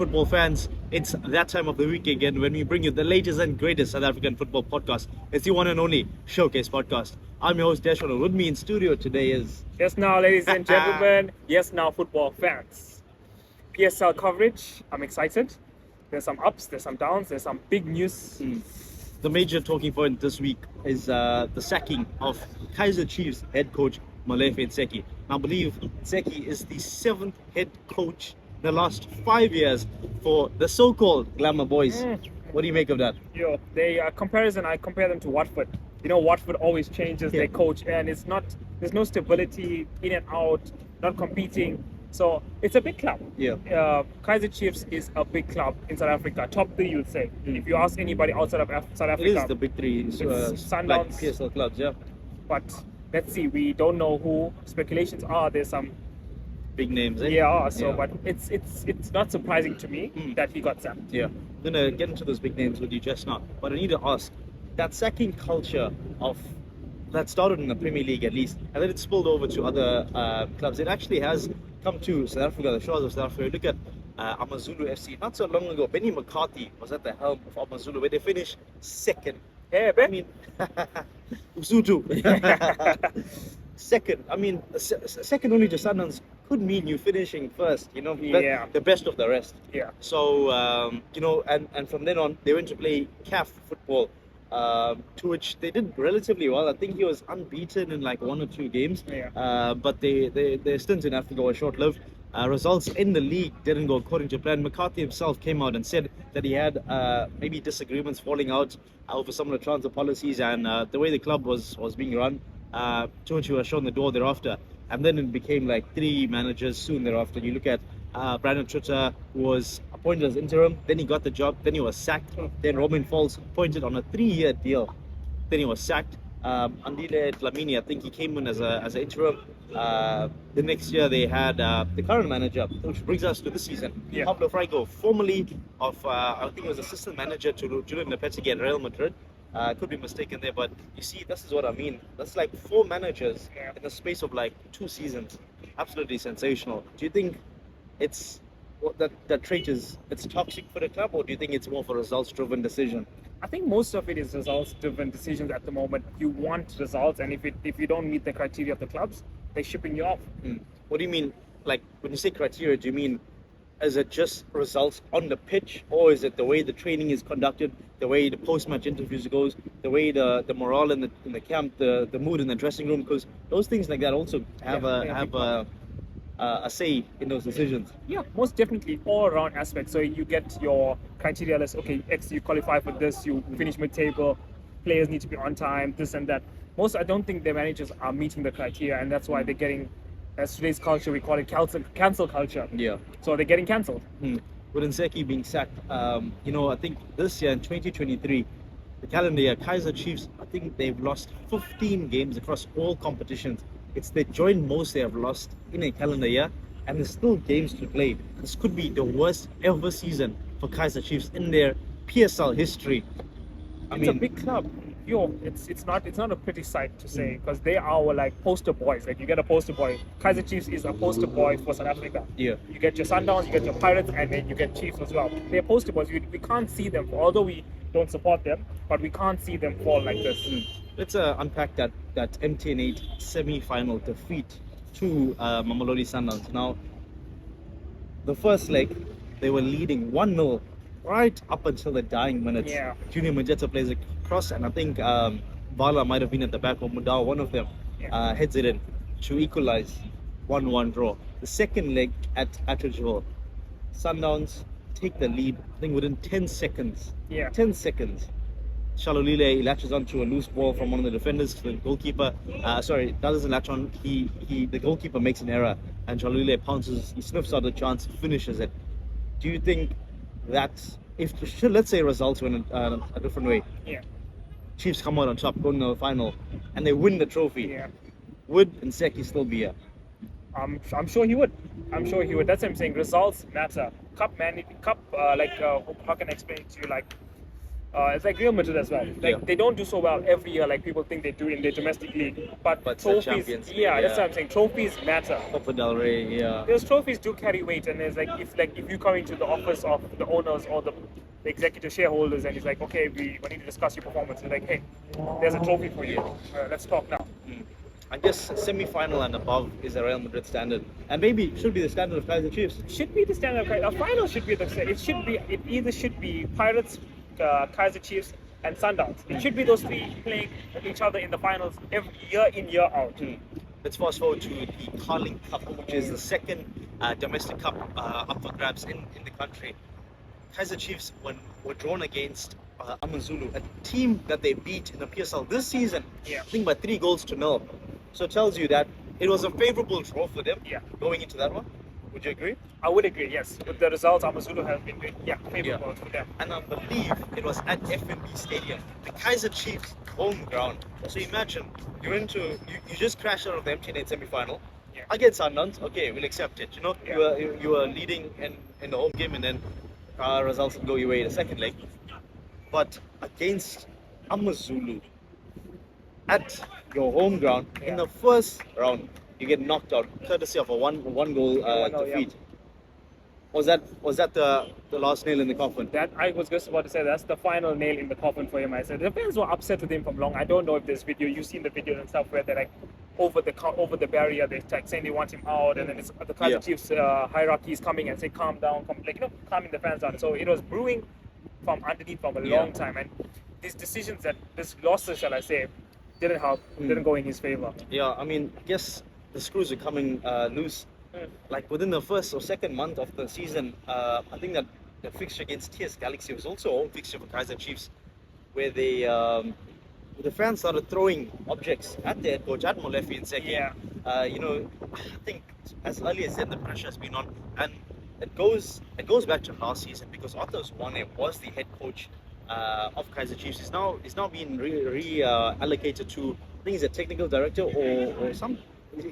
Football fans, it's that time of the week again when we bring you the latest and greatest South African football podcast. It's the one and only Showcase Podcast. I'm your host, Deshon. With me in studio today is... Yes, now, ladies and gentlemen. Yes, now, football fans. PSL coverage. I'm excited. There's some ups, there's some downs, there's some big news. The major talking point this week is the sacking of Kaizer Chiefs head coach Ntseki. I believe Ntseki is the 7th head coach in the last 5 years for the so-called Glamour Boys. What do you make of that? I compare them to Watford. You know, Watford always changes their coach, and there's no stability in and out, not competing. So it's a big club. Kaizer Chiefs is a big club in South Africa. Top 3, you'd say. If you ask anybody outside of South Africa, it is the big 3 Sundowns, like PSL clubs, yeah. But let's see, we don't know who. Speculations are there's some big names, but it's not surprising to me that he got sacked. I'm gonna get into those big names with you just now, but I need to ask, that sacking culture that started in the Premier League at least, and then it spilled over to other clubs. It actually has come to South Africa, the shores of South Africa. Look at Amazulu FC. Not so long ago, Benny McCarthy was at the helm of Amazulu, where they finished second. Yeah, I mean, Usutu. Second. I mean, second only to Sundowns could mean you finishing first. You know, the best of the rest. Yeah. So and from then on, they went to play CAF football, to which they did relatively well. I think he was unbeaten in like 1 or 2 games. But their stints in Africa were short-lived. Results in the league didn't go according to plan. McCarthy himself came out and said that he had maybe disagreements falling out over some of the transfer policies and the way the club was being run, to which he was shown the door thereafter. And then it became like 3 managers soon thereafter. You look at Brandon Trutter, who was appointed as interim, then he got the job, then he was sacked. Then Robin Falls appointed on a 3-year deal, then he was sacked. Andile Dlamini, I think he came in as an interim. The next year they had the current manager, which brings us to this season, Pablo Franco, formerly of I think he was assistant manager to Julian Lopetegui at Real Madrid. Could be mistaken there, but you see, this is what I mean. That's like 4 managers in the space of like 2 seasons. Absolutely sensational. Do you think that trait it's toxic for the club, or do you think it's more of a results-driven decision? I think most of it is results-driven decisions at the moment. You want results, and if you don't meet the criteria of the clubs, they're shipping you off. What do you mean? Like, when you say criteria, do you mean, is it just results on the pitch, or is it the way the training is conducted, the way the post-match interviews goes, the way the morale in the camp, the mood in the dressing room? Because those things like that also have a say in those decisions. Yeah, most definitely, all around aspects. So you get your criteria list. Okay, X, you qualify for this, you finish mid-table, players need to be on time, this and that. I don't think the managers are meeting the criteria, and that's why they're getting, as today's culture, we call it cancel culture. So they're getting cancelled. With Ntseki being sacked, I think this year in 2023, the calendar year, Kaizer Chiefs, I think they've lost 15 games across all competitions. It's the joint most they have lost in a calendar year, and there's still games to play. This could be the worst ever season for Kaizer Chiefs in their PSL history. It's a big club. It's not a pretty sight to say, because they are like poster boys. Like, you get a poster boy. Kaizer Chiefs is a poster boy for South Africa. You get your Sundowns, you get your Pirates, and then you get Chiefs as well. They're poster boys. We can't see them, although we don't support them, but we can't see them fall like this. Let's unpack that MTN 8 semi-final defeat to Mamelodi Sundowns. Now, the first leg, they were leading 1-0 right up until the dying minutes. Junior Majeta plays a cross, and I think Bala might have been at the back, or Mudau, one of them, heads it in to equalize 1-1 draw. The second leg at Atteridgeville, Sundowns take the lead, I think within 10 seconds. 10 seconds. Shalolile latches onto a loose ball from one of the defenders to the goalkeeper. That doesn't latch on. The goalkeeper makes an error, and Shalolile pounces. He sniffs out the chance, finishes it. Do you think that let's say results went a different way? Chiefs come out on top, going to the final, and they win the trophy. Would Ntseki still be here? I'm sure he would. That's what I'm saying. Results matter. How can I explain it to you? Like, It's like Real Madrid as well. Like they don't do so well every year like people think they do in their domestic league. But trophies, Champions League, yeah, that's what I'm saying. Trophies matter. Copa del Rey, yeah. Those trophies do carry weight, and it's like if you come into the office of the owners or the executive shareholders, and it's like, okay, we need to discuss your performance. It's like, hey, there's a trophy for you. Let's talk now. I guess semi-final and above is a Real Madrid standard, and maybe should be the standard of Kaizer Chiefs. Should be the standard of a final. Should be it either should be Pirates, Kaizer Chiefs, and Sundowns. It should be those three playing each other in the finals every year in, year out. Let's fast forward to the Carling Cup, which is the second domestic cup up for grabs in the country. Kaizer Chiefs were drawn against Amazulu, a team that they beat in the PSL this season, I think by 3-0. So it tells you that it was a favourable draw for them going into that one. Would you agree? I would agree, yes. With the results, Amazulu have been favourable for them. And I believe it was at FNB Stadium, the Kaizer Chiefs home ground. So imagine you just crashed out of the MTN semi-final against Sundowns. Okay, we'll accept it. You know, you were leading in the home game, and then results go your way in the second leg. But against Amazulu at your home ground in the first round, you get knocked out courtesy of a one goal defeat. Was that the last nail in the coffin? That I was just about to say that's the final nail in the coffin for him. I said the fans were upset with him from long. I don't know if this video you've seen the video and stuff where they're like over the barrier, they're like saying they want him out, and then the Kaizer Chiefs hierarchy is coming and say calm down, calming the fans down. So it was brewing from underneath from a long time, and these decisions this losses, shall I say, didn't help, didn't go in his favor. Yeah, I mean, I guess the screws are coming loose. Like within the first or second month of the season, I think that the fixture against TS Galaxy was also a home fixture for Kaizer Chiefs, where they the fans started throwing objects at their head coach, at Molefe and Ntseki. I think as early as then the pressure has been on, and it goes back to last season because Arthur Zwane was the head coach of Kaizer Chiefs. He's now being reallocated to, I think he's a technical director or some.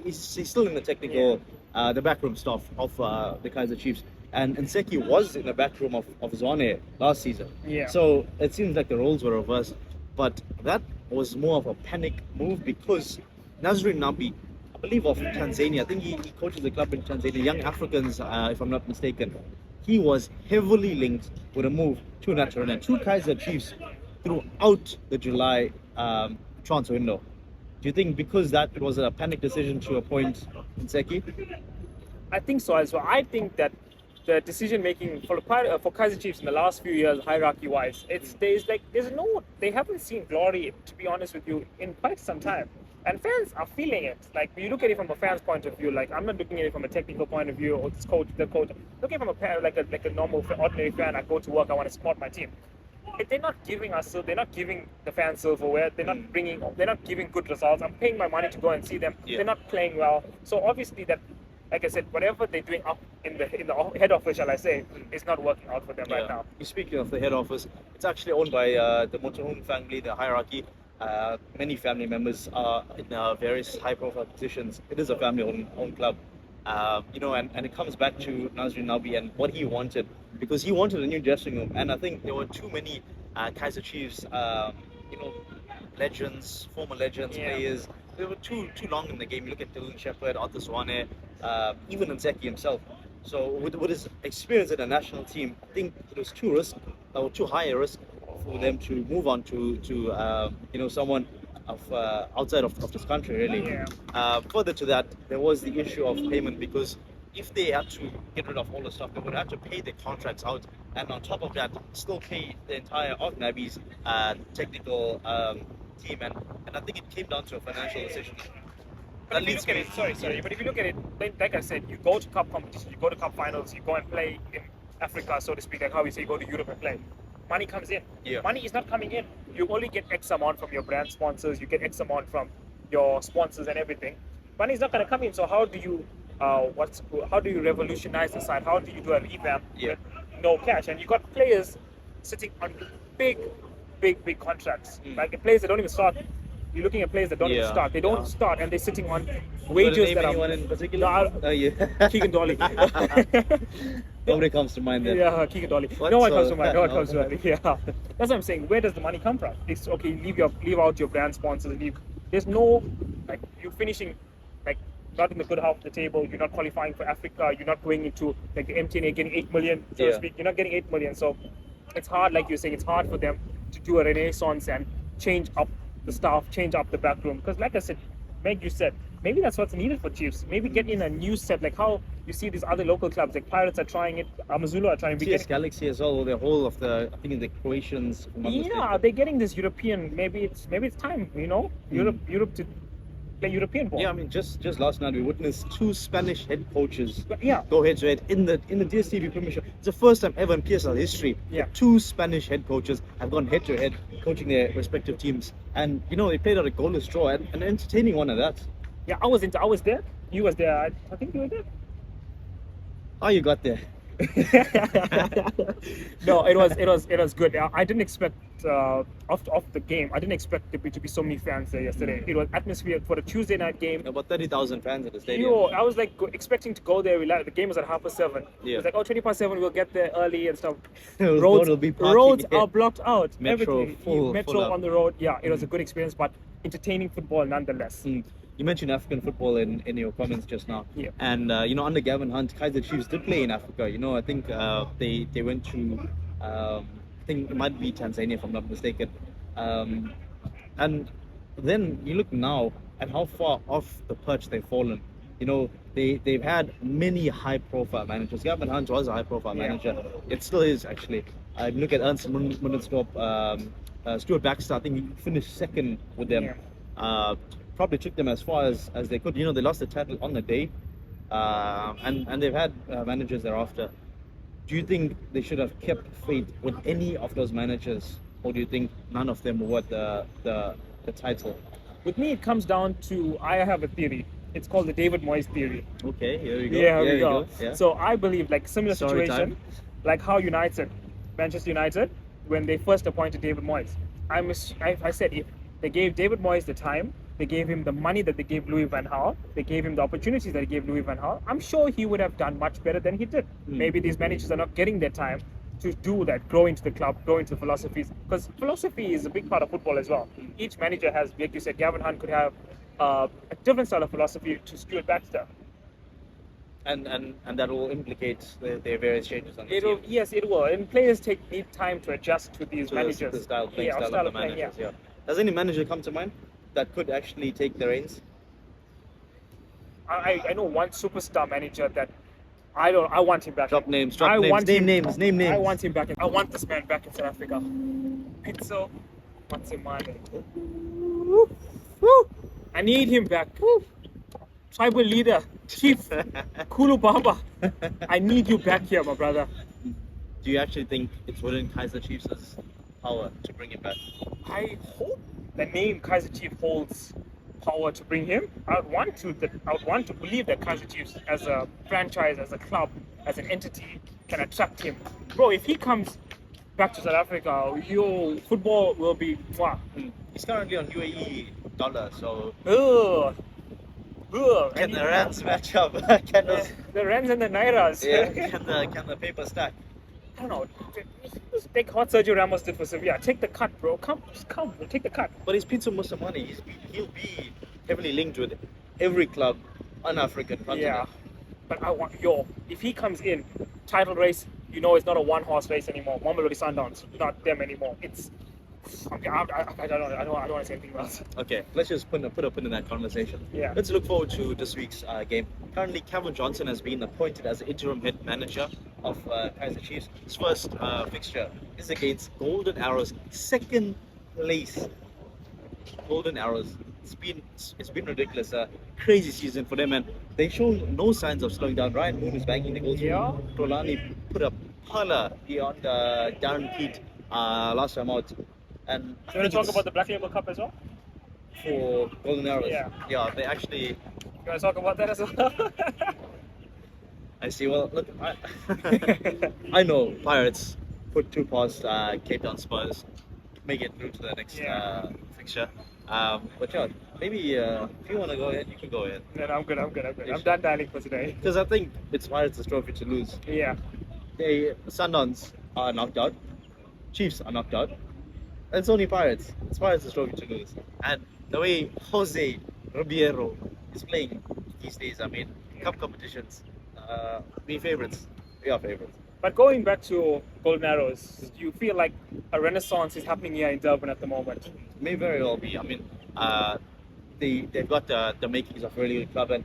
He's still in the technical, the backroom staff of the Kaizer Chiefs. And Ntseki was in the backroom of Zwane last season. So it seems like the roles were reversed. But that was more of a panic move because Nazrin Nabi, I believe of Tanzania, I think he coaches the club in Tanzania, Young Africans, if I'm not mistaken. He was heavily linked with a move to Natural and to Kaizer Chiefs throughout the July transfer window. Do you think because that it was a panic decision to appoint Ntseki? I think so as well. I think that the decision making for Kaizer Chiefs in the last few years, hierarchy wise, they haven't seen glory, to be honest with you, in quite some time. And fans are feeling it. Like, you look at it from a fan's point of view. Like, I'm not looking at it from a technical point of view or the coach. Looking from a normal, ordinary fan, I go to work, I want to support my team. They're not giving the fans silverware. They're not giving good results. I'm paying my money to go and see them. They're not playing well. So obviously that, like I said, whatever they're doing up in the head office, shall I say, is not working out for them right now. Speaking of the head office, it's actually owned by the Motorhome family, the hierarchy. Many family members are in various high-profile positions. It is a family-owned club, and it comes back to Nazrin Nabi and what he wanted, because he wanted a new dressing room, and I think there were too many Kaizer Chiefs, legends, former legends, players. They were too long in the game. You look at Dylan Shepherd, Arthur Zwane, even Ntseki himself. So with his experience in a national team, I think it was too high a risk for them to move on to someone of outside of this country, really. Further to that, there was the issue of payment, because if they had to get rid of all the stuff, they would have to pay their contracts out, and on top of that, still pay the entire of Nabi's technical team, and I think it came down to a financial decision. But if you look at it, sorry, but if you look at it, like I said, you go to cup competition, you go to cup finals, you go and play in Africa, so to speak, like how we say you go to Europe and play. Money comes in. Money is not coming in. You only get X amount from your brand sponsors, you get X amount from your sponsors and everything. Money is not going to come in, so how do you revolutionize the side? How do you do a revamp with no cash? And you got players sitting on big contracts. Like the players that don't even start. You're looking at players that don't even start. They don't start, and they're sitting on wages that are. Anyone in particular? Keegan Dolly. Nobody comes to mind then. Yeah, Keegan Dolly. No one comes to mind. No one comes to mind. Yeah, that's what I'm saying. Where does the money come from? It's okay. Leave out your brand sponsors. There's no like you finishing like not in the good half of the table. You're not qualifying for Africa. You're not going into like the MTNA getting 8 million, so to speak. You're not getting 8 million. So it's hard, like you're saying, it's hard for them to do a renaissance and change up the staff, change up the back room. Because like I said, Meg, you said, maybe that's what's needed for Chiefs. Maybe get in a new set, like how you see these other local clubs, like Pirates are trying it, Amazulu are trying it. TS Galaxy as well, the whole of the, I think the Croatians. Yeah, they're getting this European, maybe it's time, Europe to play European ball. Yeah, I mean, just last night we witnessed 2 Spanish head coaches go head to head in the DStv Premiership. It's the first time ever in PSL history that 2 Spanish head coaches have gone head to head coaching their respective teams, and they played out a goalless draw, and an entertaining one of that. Yeah, I was there. You was there. I think you were there. How you got there? No, it was good. I didn't expect off the game. I didn't expect there to be so many fans there yesterday. It was atmosphere for a Tuesday night game. About 30,000 fans at the stadium. I was like expecting to go there. The game was at 7:30. It was like 20:07. We'll get there early and stuff. Roads are blocked out. Metro full on the road. Yeah, it was a good experience, but entertaining football nonetheless. You mentioned African football in your comments just now. Yeah. And, under Gavin Hunt, Kaizer Chiefs did play in Africa. I think they went to, I think it might be Tanzania if I'm not mistaken. And then you look now at how far off the perch they've fallen. They've had many high-profile managers. Gavin Hunt was a high-profile manager. It still is, actually. I look at Ernst Mundenstrop, Stuart Baxter. I think he finished second with them. Yeah. Probably took them as far as they could. They lost the title on the day, and they've had managers thereafter. Do you think they should have kept faith with any of those managers, or do you think none of them were the title? With me, it comes down to I have a theory. It's called the David Moyes theory. Okay, here we go. Yeah, here we go. Yeah. So I believe like similar situation, like how Manchester United, when they first appointed David Moyes. I said if they gave David Moyes the time, they gave him the money that they gave Louis van Gaal, they gave him the opportunities that they gave Louis van Gaal, I'm sure he would have done much better than he did. Maybe these managers are not getting their time to do that, grow into the club, grow into philosophies, because philosophy is a big part of football as well. Each manager has, like you said, Gavin Hunt could have a different style of philosophy to Stuart Baxter. And that will implicate their various changes on the team. Yes, it will. And players need time to adjust to these managers. The style of the managers, yeah. Does any manager come to mind that could actually take the reins? I know one superstar manager that I want him back. Drop names. Name names. I want him back. I want this man back in South Africa. Pitso Matsemane. I need him back. Tribal leader, Chief Kulu Baba. I need you back here, my brother. Do you actually think it's within Kaizer Chiefs' power to bring him back? I hope the name Kaizer Chiefs holds power to bring him. I would want to believe that Kaizer Chiefs as a franchise, as a club, as an entity can attract him. Bro, if he comes back to South Africa, your football will be wow. He's currently on UAE dollar, so can the rands match up? The rands and the nairas. Yeah. Can the paper stack? I don't know. Take what Sergio Ramos did for Sevilla. Take the cut, bro. Come, take the cut. But he's paid so much money. He'll be heavily linked with every club on African continent. Yeah, but if he comes in, title race, it's not a one-horse race anymore. Mamelodi Sundowns, not them anymore. I don't want to say anything else. Okay, let's just put a pin in that conversation. Yeah. Let's look forward to this week's game. Currently, Calvin Johnson has been appointed as the interim head manager of Kaizer Chiefs. His first fixture is against Golden Arrows, second place. Golden Arrows. It's been ridiculous. Crazy season for them, and they show no signs of slowing down. Ryan Moon is banging the goals. Yeah. Tolani put a parlor beyond Darren Keat last time out. And do you want to talk about the Black Label Cup as well? For Golden Arrows? Yeah, they actually... You want to talk about that as well? I see. Well, look, I know Pirates put 2 past Cape Town Spurs, make it through to the next fixture. But yeah, maybe if you want to go ahead, you can go ahead. No, I'm good. I'm done dialing for today. Because I think it's Pirates' trophy to lose. Yeah. Sundowns are knocked out, Chiefs are knocked out. It's only Pirates. It's Pirates' trophy to lose. And the way Jose Ribeiro is playing these days, I mean, cup competitions, we favorites. We are favorites. But going back to Golden Arrows, do you feel like a renaissance is happening here in Durban at the moment? May very well be. I mean, they've got the makings of a really good club, and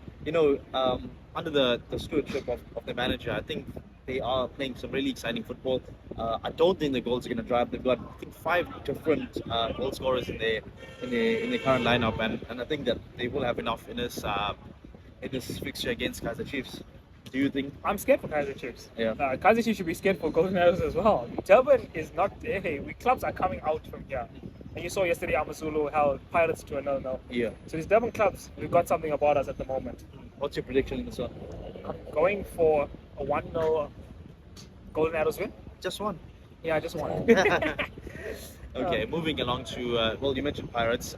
under the stewardship of the manager, I think they are playing some really exciting football. I don't think the goals are going to dry up. They've got, I think, 5 different goal scorers in their current lineup, and I think that they will have enough in this fixture against Kaizer Chiefs. Do you think? I'm scared for Kaizer Chiefs. Yeah. Kaizer Chiefs should be scared for Golden Arrows as well. Durban is not. Hey, clubs are coming out from here. And you saw yesterday AmaZulu held Pirates to a 0-0. Yeah. So these Durban clubs, we've got something about us at the moment. What's your prediction in this one? I'm going for a 1-0 Golden Arrows win. Just one. Yeah, just one. Okay, moving along to well, you mentioned Pirates.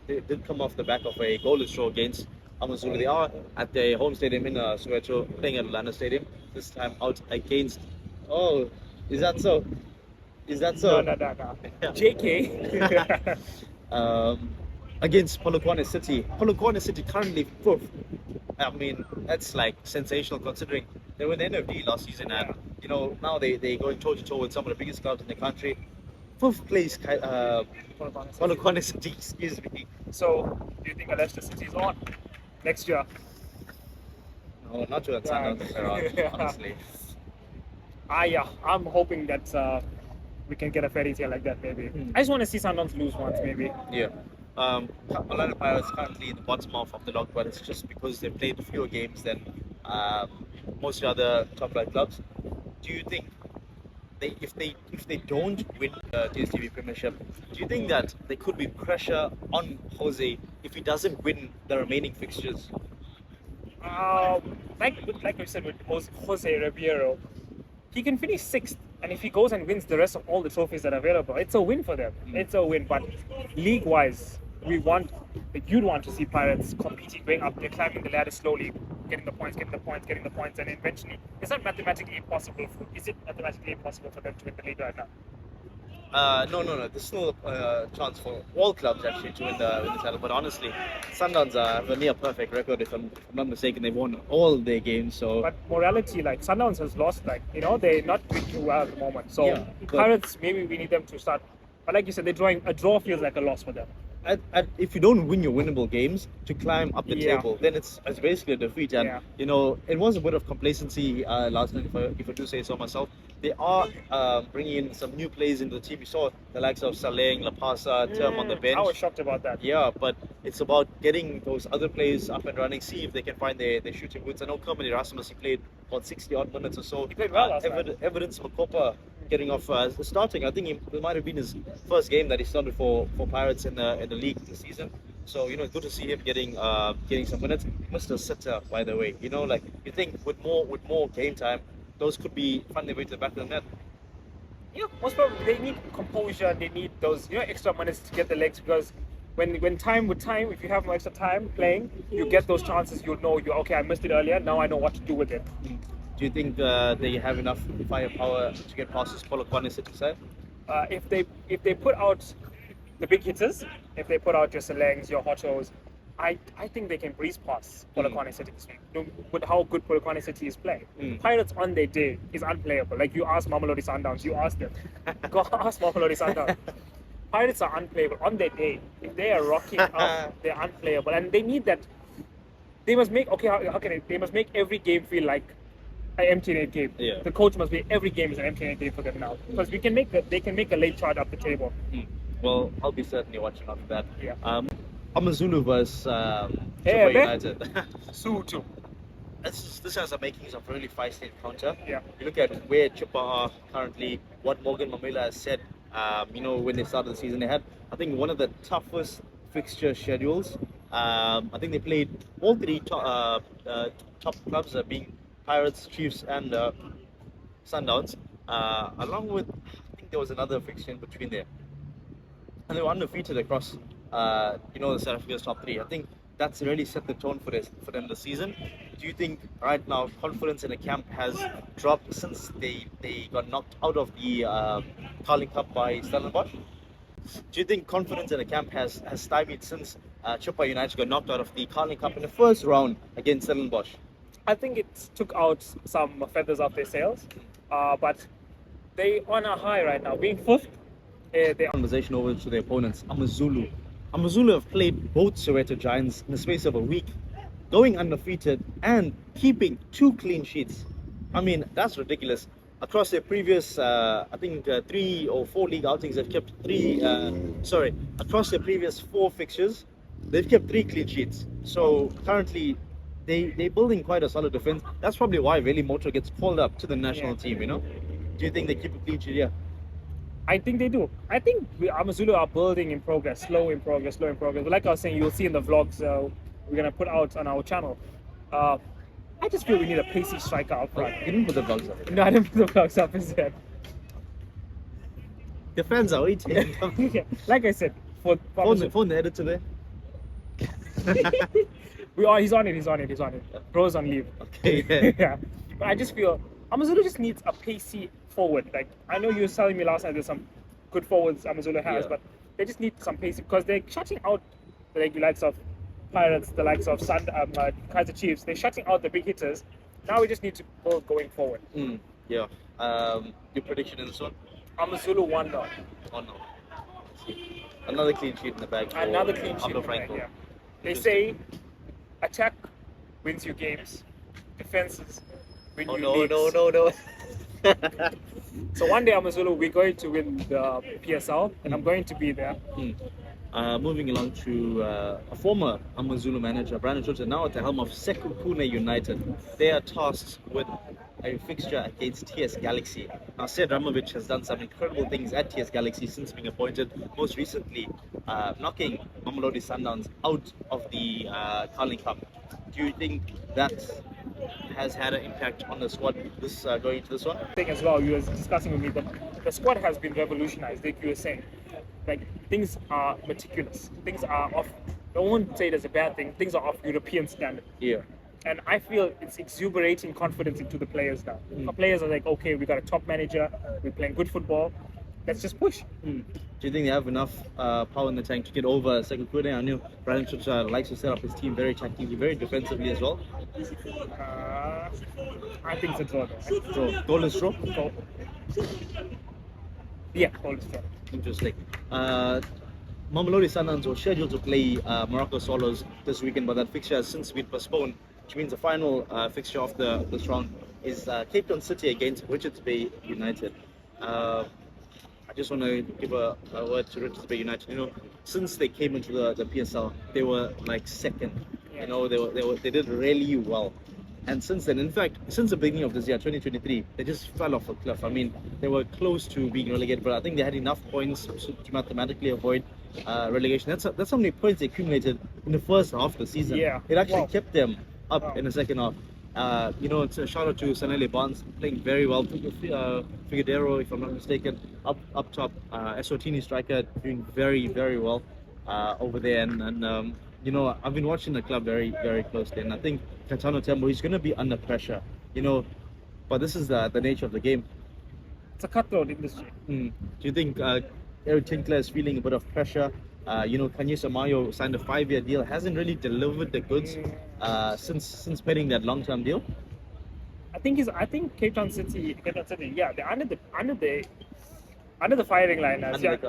They did come off the back of a goalless draw against AmaZulu. They are at their home stadium in Soweto, playing at Lana Stadium. This time out against. Oh, is that so? Is that so? No. JK. Against Polokwane City. Polokwane City currently 5th. I mean, that's like sensational considering they were in the NFD last season, and now they're going toe to toe with some of the biggest clubs in the country. 5th place, Polokwane City. Excuse me. So, do you think Leicester City is on next year? No, not to Sundowns around, honestly. Yeah, I'm hoping that we can get a fairy tale like that, maybe. I just want to see Sundowns lose once, maybe. Yeah. Orlando Pirates currently in the bottom half of the log, but it's just because they've played fewer games than most of the other top flight clubs. Do you think if they don't win the DStv Premiership, do you think that there could be pressure on Jose if he doesn't win the remaining fixtures? Like we said with Jose Ribeiro, he can finish 6th, and if he goes and wins the rest of all the trophies that are available, it's a win for them. It's a win. But league-wise, you'd want to see Pirates competing, going up, they're climbing the ladder slowly, getting the points, and eventually, it's not mathematically impossible. Is it mathematically impossible for them to win the league right now? No. There's still a chance for all clubs actually to win the title. But honestly, Sundowns have a near perfect record. If I'm not mistaken, they've won all their games. So, but morality, like Sundowns has lost. They're not doing too well at the moment. So yeah, Pirates, maybe we need them to start. But like you said, a draw feels like a loss for them. If you don't win your winnable games to climb up the table, then it's basically a defeat. And it was a bit of complacency last night, if I do say so myself. They are bringing in some new players into the team. You saw the likes of Saleng, Lapasa, Term on the bench. I was shocked about that. Yeah, but it's about getting those other players up and running, see if they can find their shooting boots. I know Kermit Erasmus, he played about 60 odd minutes or so. He played well last night. Evidence Makopa getting off starting. I think it might have been his first game that he started for Pirates in the league this season. So good to see him getting some minutes. Mr. Sitter, by the way. You think with more game time, those could be finding their way to the back of the net. Yeah, most probably they need composure. They need those extra minutes to get the legs, because when time, if you have more extra time playing, you get those chances. You'll know okay. I missed it earlier. Now I know what to do with it. Do you think they have enough firepower to get past this Polokwane City side? If they put out the big hitters, if they put out your Salengs, your Hotos, I think they can breeze past Polokwane City this week. With how good Polokwane City is playing. Pirates on their day is unplayable. Like you ask Mamelodi Sundowns, you ask them. Go ask Mamelodi Sundowns. Pirates are unplayable on their day. If they are rocking up, they're unplayable, and they need that. They must make they must make every game feel like an empty net game. Yeah. The coach must be every game is an empty net game for them now, because they can make a late charge up the table. Well, I'll be certainly watching after that. Yeah. AmaZulu versus Super United. Sutu. This has the makings of a really feisty encounter. Yeah. You look at where Chippa are currently, what Morgan Mamela has said. When they started the season, they had, I think, one of the toughest fixture schedules. I think they played all 3 top clubs, being Pirates, Chiefs, and Sundowns. Along with, I think there was another fixture in between there. And they were undefeated across, the South Africa's top 3. I think that's really set the tone for them this season. Do you think right now confidence in the camp has dropped since they got knocked out of the Carling Cup by Stellenbosch? Do you think confidence in the camp has stymied since Chippa United got knocked out of the Carling Cup in the first round against Stellenbosch? I think it took out some feathers off their sails, but they on a high right now. Being fifth, they Conversation over to their opponents, Amazulu. Amazulu have played both Soweto Giants in the space of a week, going undefeated and keeping 2 clean sheets. I mean, that's ridiculous. Across their previous, I think 3 or 4 league outings, they've kept across their previous 4 fixtures, they've kept 3 clean sheets. So currently, they're building quite a solid defense. That's probably why Veli Moto gets called up to the national team, you know? Do you think they keep a clean sheet here? I think they do. I think Amazulu are building in progress, slow in progress. But like I was saying, you'll see in the vlogs we're going to put out on our channel. I just feel we need a pacey striker up front. You didn't put the vlogs up. No, I didn't put the vlogs up instead. The fans are waiting. Yeah, like I said, for phone the editor there. He's on it. Bro's on leave. Okay, yeah. Yeah. But I just feel Amazulu just needs a pacey forward. Like, I know you were telling me last night there's some good forwards Amazulu has, but they just need some pace because they're shutting out the likes of Pirates, the likes of Kaizer Chiefs. They're shutting out the big hitters. Now we just need to build going forward. Yeah. Your prediction in this one? Amazulu 1-0. Oh no. Another clean sheet in the bag. Another clean sheet in the bag, yeah. They say attack wins you games, defenses win you leagues. No. So one day, Amazulu, we're going to win the PSL, and I'm going to be there. Moving along to a former Amazulu manager, Brandon Chota, now at the helm of Sekhukhune United. They are tasked with a fixture against TS Galaxy. Now, Sed Ramovic has done some incredible things at TS Galaxy since being appointed, most recently knocking Mamelodi Sundowns out of the Carling Cup. Do you think that has had an impact on the squad going into this one? Thing as well, you were discussing with me that the squad has been revolutionized, like you were saying. Like, things are meticulous. Things are off. I won't say it as a bad thing. Things are off European standard. Yeah. And I feel it's exuberating confidence into the players now. The players are like, okay, we got a top manager. We're playing good football. Let's just push. Do you think they have enough power in the tank to get over Sekhukhune? I know Brandon Chota likes to set up his team very tactically, very defensively as well. I think it's a draw. Goalless draw? Yeah, goalless draw. Interesting. Mamelodi Sundowns were scheduled to play Morocco Swallows this weekend, but that fixture has since been postponed, which means the final fixture of this round is Cape Town City against Richards Bay United. I just want to give a word to Richards Bay United. You know, since they came into the PSL, they were like second. You know, they did really well. And since then, in fact, since the beginning of this year, 2023, they just fell off a cliff. I mean, they were close to being relegated, but I think they had enough points to mathematically avoid relegation. That's how many points they accumulated in the first half of the season. Yeah. It actually kept them up in the second half. You know, it's a shout out to Sanele Barnes, playing very well. Figueroa, if I'm not mistaken, up top. Eswatini striker doing very, very well over there. And you know, I've been watching the club very, very closely, and I think Katano Tembo, he's going to be under pressure, you know, but this is the nature of the game. It's a cutthroat industry. Do you think Eric Tinkler is feeling a bit of pressure? You know, Kanye Samayo signed a 5-year deal, hasn't really delivered the goods since penning that long-term deal. I think Cape Town City, yeah, they're under the firing line.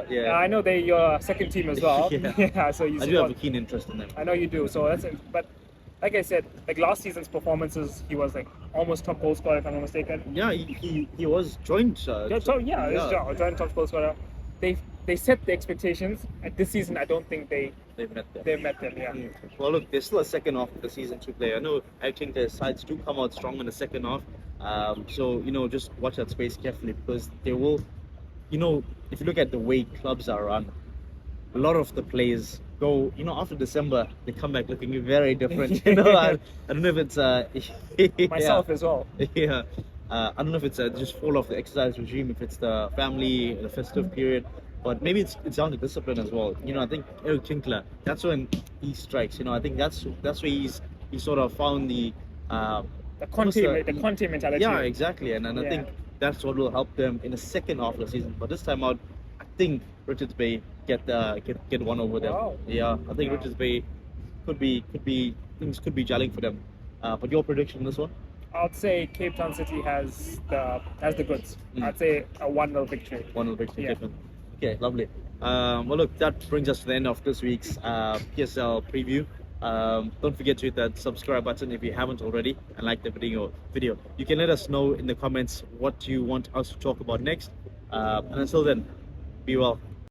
Yeah. I know they're your second team as well. Yeah. So you I do have a keen interest in them. I know you do. So that's it. But like I said, like last season's performances, he was like almost top goal scorer, if I'm not mistaken. Yeah, he was joint. Joint top goal scorer. They set the expectations, and this season I don't think they've met them. Yeah. Well, look, there's still a second half of the season to play. I know. I think their sides do come out strong in the second half. So you know, just watch that space carefully because they will. You know, if you look at the way clubs are run, a lot of the players go, you know, after December, they come back looking very different. You know, I don't know if it's myself as well. Yeah, I don't know if it's just fall off the exercise regime, if it's the family, the festive period. But maybe it's down to discipline as well. I think Eric Tinkler, that's when he strikes. I think that's where he sort of found the Conte mentality. Yeah, exactly. And I think that's what will help them in the second half of the season. But this time out, I think Richards Bay get one over them. Wow. Yeah, I think Richards Bay could be things could be gelling for them. But your prediction on this one? I'd say Cape Town City has the goods. I'd say a 1-0 victory. 1-0 victory. Yeah. Okay, lovely. Well, look, that brings us to the end of this week's PSL preview. Don't forget to hit that subscribe button if you haven't already, and like the video. You can let us know in the comments what you want us to talk about next. And until then, be well.